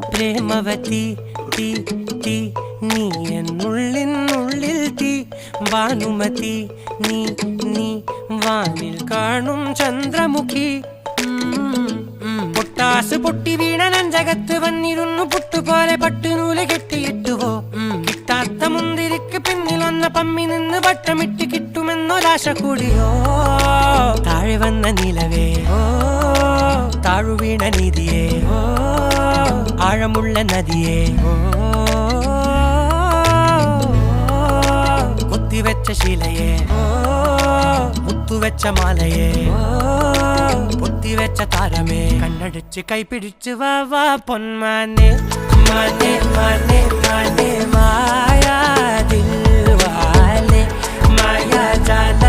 പ്രേമവതി തീ തീ നീ എന്നുള്ളിനുള്ളിൽ തീ ഭാനുമതി നീ നീ വാനിൽ കാണും ചന്ദ്രമുഖി പൊട്ടാസ് പൊട്ടി വീണ നെഞ്ചകത്ത് വന്നിരുന്നു പുട്ടുപോലെ പട്ടുനൂല് കെട്ടിയിട്ടുവോ കിട്ടാത്ത മുന്തിരിക്ക് പിന്നിൽ വന്ന പമ്മി നിന്ന് വട്ടമിട്ട് കിട്ടുമെന്നൊരാശ കൂടിയോ താഴെ വന്ന നിലവേ താഴു വീണ നിധിയേ ആഴമുള്ള നദിയേ കൊത്തിവെച്ച ശിലയേ മുത്തുവെച്ച മാലയേ പൊത്തിവെച്ച താരമേ കണ്ണടിച്ച് കൈപിടിച്ച് വാ വാ പൊന്മാനെ മാനെ മാനെ മാനെ മായാ ദിൽവാലെ മായാ ജാല